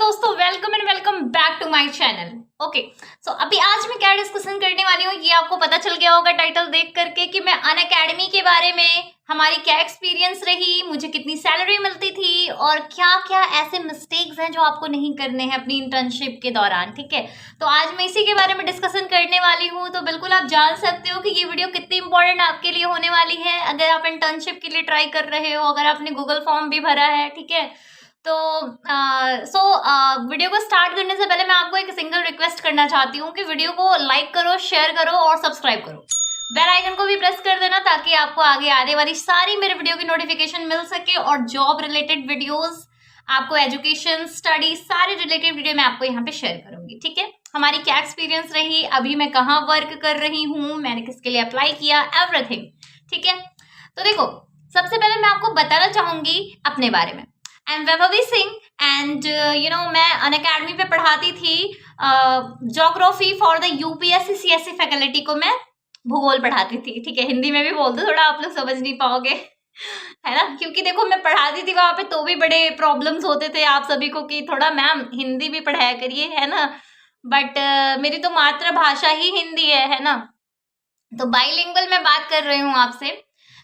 दोस्तों, welcome and welcome back to my channel. Okay, so अभी आज मैं क्या डिस्कशन करने वाली हूँ ये आपको पता चल गया होगा टाइटल देख करके कि मैं अनअकैडमी के बारे में, हमारी क्या एक्सपीरियंस रही, मुझे कितनी सैलरी मिलती थी और क्या क्या ऐसे मिस्टेक्स हैं जो आपको नहीं करने हैं अपनी इंटर्नशिप के दौरान। ठीक है, तो आज मैं इसी के बारे में डिस्कशन करने वाली हूँ। तो बिल्कुल आप जान सकते हो कि ये वीडियो कितनी इंपॉर्टेंट आपके लिए होने वाली है अगर आप इंटर्नशिप के लिए ट्राई कर रहे हो, अगर आपने गूगल फॉर्म भी भरा है। ठीक है, तो वीडियो को स्टार्ट करने से पहले मैं आपको एक सिंगल रिक्वेस्ट करना चाहती हूँ कि वीडियो को लाइक करो, शेयर करो और सब्सक्राइब करो। बेल आइकन को भी प्रेस कर देना ताकि आपको आगे आने वाली सारी मेरे वीडियो की नोटिफिकेशन मिल सके और जॉब रिलेटेड वीडियोस, आपको एजुकेशन, स्टडी, सारे रिलेटेड वीडियो मैं आपको यहाँ पे शेयर करूंगी। ठीक है, हमारी क्या एक्सपीरियंस रही, अभी मैं कहाँ वर्क कर रही हूँ, मैंने किसके लिए अप्लाई किया, एवरीथिंग। ठीक है, तो देखो सबसे पहले मैं आपको बताना चाहूंगी अपने बारे में। I am Vaibhavi Singh and मैं अनअकैडमी पे पढ़ाती थी geography for the UPSC CSC faculty को। मैं भूगोल पढ़ाती थी। ठीक है, हिंदी में भी बोल दो, थोड़ा आप लोग समझ नहीं पाओगे है ना, क्योंकि देखो मैं पढ़ाती थी वहां पे तो भी बड़े प्रॉब्लम्स होते थे आप सभी को कि थोड़ा मैम हिंदी भी पढ़ाया करिए, है ना। बट मेरी तो मातृभाषा ही हिंदी है ना, तो बाइलिंगुअल मैं बात कर रही हूँ आपसे।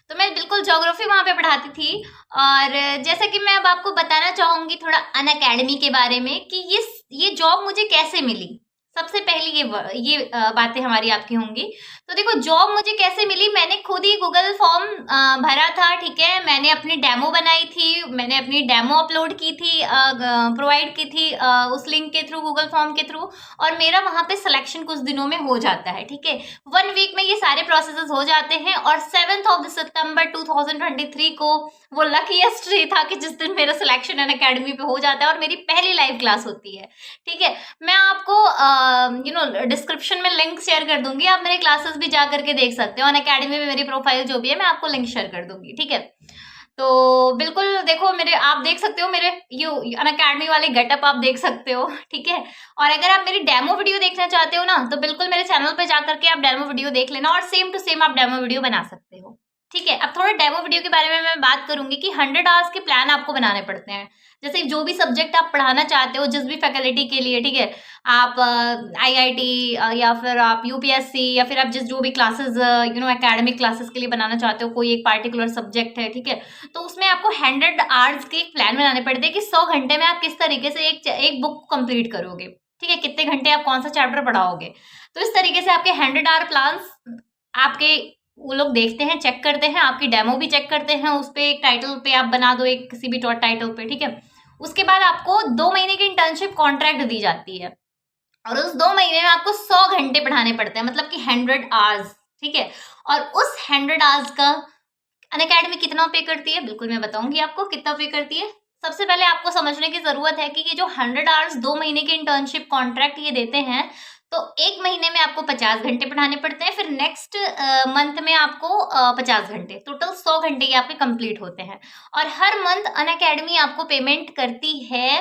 तो मैं बिल्कुल ज्योग्राफी वहां पे पढ़ाती थी। और जैसा कि मैं अब आपको बताना चाहूंगी थोड़ा अनअकैडमी के बारे में कि ये जॉब मुझे कैसे मिली। सबसे पहली ये बातें हमारी आपकी होंगी। तो देखो जॉब मुझे कैसे मिली, मैंने खुद ही गूगल फॉर्म भरा था। ठीक है, मैंने अपनी डेमो बनाई थी, मैंने अपनी डेमो अपलोड की थी, प्रोवाइड की थी उस लिंक के थ्रू, गूगल फॉर्म के थ्रू, और मेरा वहां पे सिलेक्शन कुछ दिनों में हो जाता है। ठीक है, 1 वीक में ये सारे प्रोसेसेस हो जाते हैं और 7 सितंबर 2023 को वो लकीएस्ट डे था कि जिस दिन मेरा सिलेक्शन अनअकैडमी पे हो जाता है और मेरी पहली लाइव क्लास होती है। ठीक है, मैं आपको डिस्क्रिप्शन में लिंक शेयर कर दूंगी, आप मेरे क्लासेस भी जा करके देख सकते हो। अनअकैडमी में मेरी प्रोफाइल जो भी है मैं आपको लिंक शेयर कर दूंगी। ठीक है, तो बिल्कुल देखो मेरे, आप देख सकते हो मेरे अनअकैडमी वाले गेटअप आप देख सकते हो। ठीक है, और अगर आप मेरी डेमो वीडियो देखना चाहते हो ना तो बिल्कुल मेरे चैनल पे जा करके आप डेमो वीडियो देख लेना और सेम टू सेम आप डेमो वीडियो बना सकते हो। ठीक है, अब थोड़ा डेमो वीडियो के बारे में मैं बात करूंगी कि 100 आवर्स के प्लान आपको बनाने पड़ते हैं। जैसे जो भी सब्जेक्ट आप पढ़ाना चाहते हो, जिस भी फैकल्टी के लिए, ठीक है, आप आईआईटी या फिर आप यूपीएससी या फिर आप जो भी क्लासेस एकेडमिक क्लासेस के लिए बनाना चाहते हो, कोई एक पार्टिकुलर सब्जेक्ट है। ठीक है, तो उसमें आपको 100 आवर्स के एक प्लान बनाने पड़ते हैं कि 100 घंटे में आप किस तरीके से एक बुक कंप्लीट करोगे। ठीक है, कितने घंटे आप कौन सा चैप्टर पढ़ाओगे। तो इस तरीके से आपके 100 आवर प्लान्स आपके वो लोग देखते हैं, चेक करते हैं, आपकी डेमो भी चेक करते हैं, उस पे एक टाइटल पे आप बना दो, एक किसी भी टाइटल पे। ठीक है, उसके बाद आपको 2 महीने की इंटर्नशिप कॉन्ट्रैक्ट दी जाती है और उस 2 महीने में आपको 100 घंटे पढ़ाने पड़ते हैं, मतलब कि 100 आवर्स। ठीक है, और उस 100 आवर्स का अनअकैडमी कितना पे करती है, बिल्कुल मैं बताऊंगी आपको कितना पे करती है। सबसे पहले आपको समझने की जरूरत है कि ये जो 100 आवर्स 2 महीने की इंटर्नशिप कॉन्ट्रैक्ट ये देते हैं, तो 1 महीने में आपको 50 घंटे पढ़ाने पड़ते हैं, फिर नेक्स्ट मंथ में आपको 50 घंटे, टोटल 100 घंटे ये आपके कंप्लीट होते हैं। और हर मंथ अनअकैडमी आपको पेमेंट करती है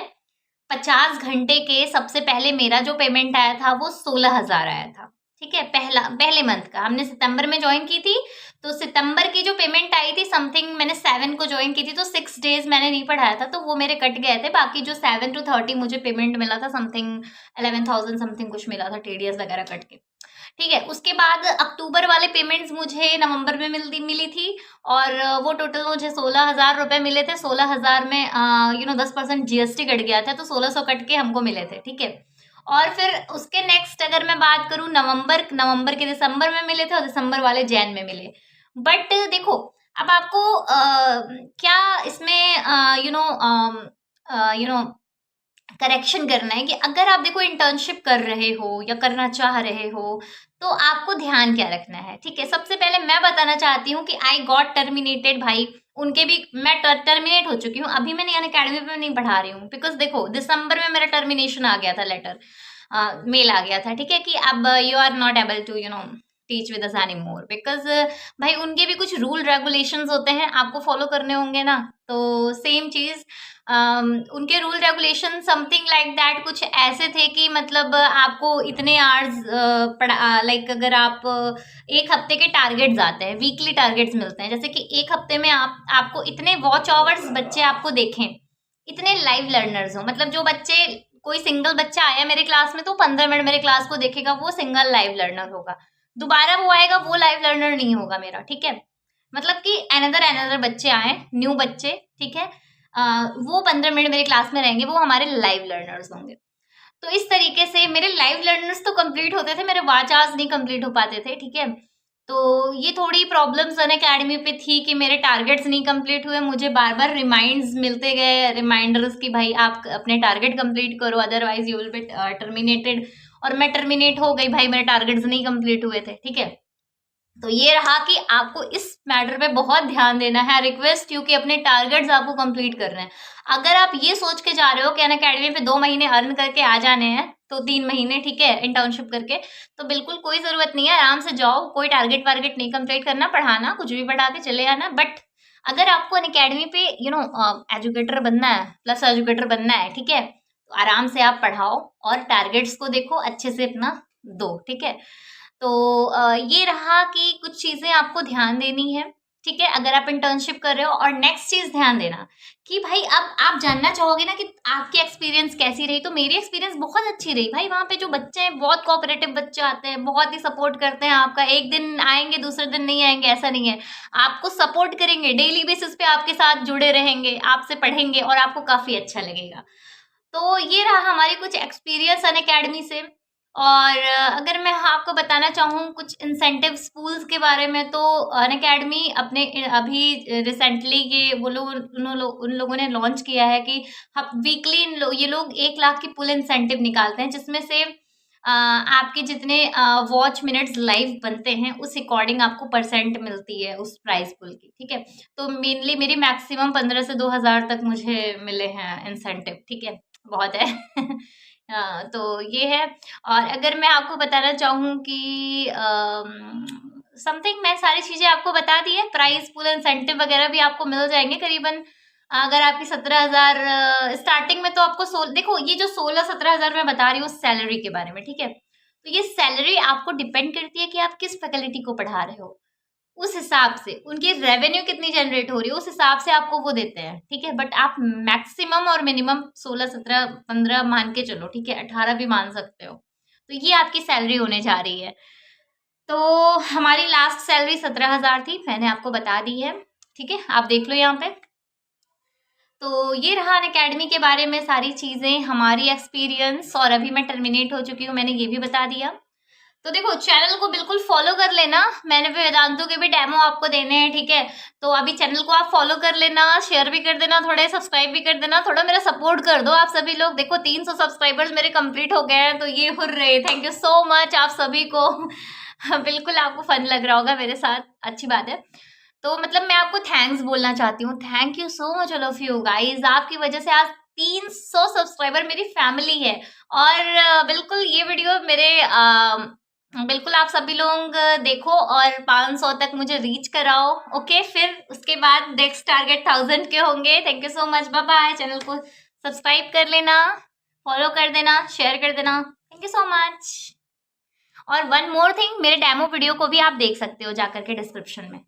50 घंटे के। सबसे पहले मेरा जो पेमेंट आया था वो 16,000 आया था। ठीक है, पहले मंथ का, हमने सितंबर में ज्वाइन की थी, तो सितंबर की जो पेमेंट आई थी समथिंग, मैंने 7 को ज्वाइन की थी तो 6 डेज मैंने नहीं पढ़ाया था तो वो मेरे कट गए थे। बाकी जो 7 to 30 मुझे पेमेंट मिला था, समथिंग 11,000 समथिंग कुछ मिला था, टीडीएस वगैरह कट के। ठीक है, उसके बाद अक्टूबर वाले पेमेंट्स मुझे नवंबर में मिली थी और वो टोटल मुझे 16,000 रुपए मिले थे। 16,000 में 10% जीएसटी कट गया था तो 1,600 कट के हमको मिले थे। ठीक है, और फिर उसके नेक्स्ट अगर मैं बात करूं, नवंबर के दिसंबर में मिले थे और दिसंबर वाले जैन में मिले। बट देखो अब आपको क्या इसमें यू नो करेक्शन करना है कि अगर आप देखो इंटर्नशिप कर रहे हो या करना चाह रहे हो तो आपको ध्यान क्या रखना है। ठीक है, सबसे पहले मैं बताना चाहती हूँ कि आई गॉट टर्मिनेटेड, भाई उनके भी मैं टर्मिनेट हो चुकी हूँ। अभी मैं अनअकैडमी पे नहीं पढ़ा रही हूँ बिकॉज देखो दिसंबर में मेरा टर्मिनेशन आ गया था, लेटर मेल आ गया था। ठीक है, कि अब you are not able to teach with us any more, because भाई उनके भी कुछ रूल रेगुलेशंस होते हैं, आपको फॉलो करने होंगे ना। तो सेम चीज उनके rule regulation something like that कुछ ऐसे थे कि मतलब आपको इतने आवर्स लाइक अगर आप एक हफ्ते के टारगेट्स आते हैं, वीकली टारगेट्स मिलते हैं, जैसे कि एक हफ्ते में आपको इतने वॉच आवर्स बच्चे आपको देखें, इतने लाइव लर्नर्स हो, मतलब जो बच्चे कोई सिंगल बच्चा आया मेरे क्लास में तो 15 मिनट मेरे क्लास को देखेगा, वो सिंगल लाइव लर्नर होगा। दोबारा वो आएगा, वो लाइव लर्नर नहीं होगा मेरा, ठीक है। मतलब कि अनदर बच्चे आए, न्यू बच्चे, ठीक है, वो 15 मिनट मेरे क्लास में रहेंगे, वो हमारे लाइव लर्नर्स होंगे। तो इस तरीके से मेरे लाइव लर्नर्स तो कंप्लीट होते थे, मेरे वाच आवर्स नहीं कंप्लीट हो पाते थे, ठीक है। तो ये थोड़ी प्रॉब्लम्स अनअकैडमी पे थी कि मेरे टारगेट्स नहीं कंप्लीट हुए, मुझे बार बार रिमाइंड्स मिलते गए, रिमाइंडर्स कि भाई आप अपने टारगेट कंप्लीट करो otherwise you will be terminated. और मैं टर्मिनेट हो गई भाई, मेरे टारगेट्स नहीं कंप्लीट हुए थे, ठीक है। तो ये रहा कि आपको इस मैटर पे बहुत ध्यान देना है, रिक्वेस्ट क्योंकि अपने टारगेट्स आपको कंप्लीट करने हैं। अगर आप ये सोच के जा रहे हो कि अनअकैडमी पे 2 महीने अर्न करके आ जाने हैं, तो 3 महीने, ठीक है, इंटर्नशिप करके, तो बिल्कुल कोई जरूरत नहीं है, आराम से जाओ, कोई टारगेट वारगेट नहीं कंप्लीट करना, पढ़ाना कुछ भी पढ़ा के चले आना। बट अगर आपको अनअकैडमी पे एजुकेटर बनना है, प्लस एजुकेटर बनना है, ठीक है, तो आराम से आप पढ़ाओ और टारगेट्स को देखो, अच्छे से अपना दो, ठीक है। तो ये रहा कि कुछ चीजें आपको ध्यान देनी है, ठीक है, अगर आप इंटर्नशिप कर रहे हो। और नेक्स्ट चीज ध्यान देना कि भाई अब आप जानना चाहोगे ना कि आपकी एक्सपीरियंस कैसी रही, तो मेरी एक्सपीरियंस बहुत अच्छी रही भाई। वहां पे जो बच्चे हैं बहुत कोऑपरेटिव बच्चे आते हैं, बहुत ही सपोर्ट करते हैं आपका, एक दिन आएंगे दूसरे दिन नहीं आएंगे ऐसा नहीं है, आपको सपोर्ट करेंगे, डेली बेसिस पे आपके साथ जुड़े रहेंगे, आपसे पढ़ेंगे और आपको काफी अच्छा लगेगा। तो ये रहा हमारी कुछ एक्सपीरियंस अनअकैडमी से। और अगर मैं आपको बताना चाहूँ कुछ इंसेंटिव स्कूल्स के बारे में, तो अनअकैडमी अपने अभी रिसेंटली ये वो लोग उन लोगों ने लॉन्च किया है कि वीकली ये लोग 1 लाख की पुल इंसेंटिव निकालते हैं, जिसमें से आपके जितने वॉच मिनट्स लाइव बनते हैं उस अकॉर्डिंग आपको परसेंट मिलती है उस प्राइस पुल की, ठीक है। तो मेनली मेरी मैक्सिमम 15 से 2000 तक मुझे मिले हैं इंसेंटिव, ठीक है, बहुत है। तो ये है। और अगर मैं आपको बताना चाहूँ कि समथिंग, मैं सारी चीजें आपको बता दी है, प्राइस पूल इंसेंटिव वगैरह भी आपको मिल जाएंगे करीबन। अगर आपकी 17,000 स्टार्टिंग में, तो आपको देखो ये जो 16-17,000 मैं बता रही हूँ सैलरी के बारे में, ठीक है। तो ये सैलरी आपको डिपेंड करती है कि आप किस फैकल्टी को पढ़ा रहे हो, उस हिसाब से उनकी रेवेन्यू कितनी जनरेट हो रही है, उस हिसाब से आपको वो देते हैं, ठीक है। बट आप मैक्सिमम और मिनिमम 16, 17, 15 मान के चलो, ठीक है, 18 भी मान सकते हो। तो ये आपकी सैलरी होने जा रही है। तो हमारी लास्ट सैलरी 17,000 थी, मैंने आपको बता दी है, ठीक है, आप देख लो यहाँ पे। तो ये रहा अनअकैडमी के बारे में सारी चीजें, हमारी एक्सपीरियंस। और अभी मैं टर्मिनेट हो चुकी हूँ, मैंने ये भी बता दिया। तो देखो चैनल को बिल्कुल फॉलो कर लेना, मैंने भी वेदांतु के भी डेमो आपको देने हैं, ठीक है। तो अभी चैनल को आप फॉलो कर लेना, शेयर भी कर देना, थोड़े सब्सक्राइब भी कर देना, थोड़ा मेरा सपोर्ट कर दो आप सभी लोग। देखो 300 सब्सक्राइबर्स मेरे कंप्लीट हो गए हैं, तो ये hurray, thank you so much आप सभी को। बिल्कुल आपको फन लग रहा होगा मेरे साथ, अच्छी बात है। तो मतलब मैं आपको थैंक्स बोलना चाहती हूँ, thank you so much all of you guys, आपकी वजह से आज 300 सब्सक्राइबर मेरी फैमिली है। और बिल्कुल ये वीडियो मेरे बिल्कुल आप सभी लोग देखो और 500 तक मुझे रीच कराओ, ओके। फिर उसके बाद नेक्स्ट टारगेट 1000 के होंगे। Thank you so much, bye bye. Channel को सब्सक्राइब कर लेना, फॉलो कर देना, शेयर कर देना, थैंक यू सो मच। और वन मोर थिंग, मेरे डेमो वीडियो को भी आप देख सकते हो जाकर के डिस्क्रिप्शन में।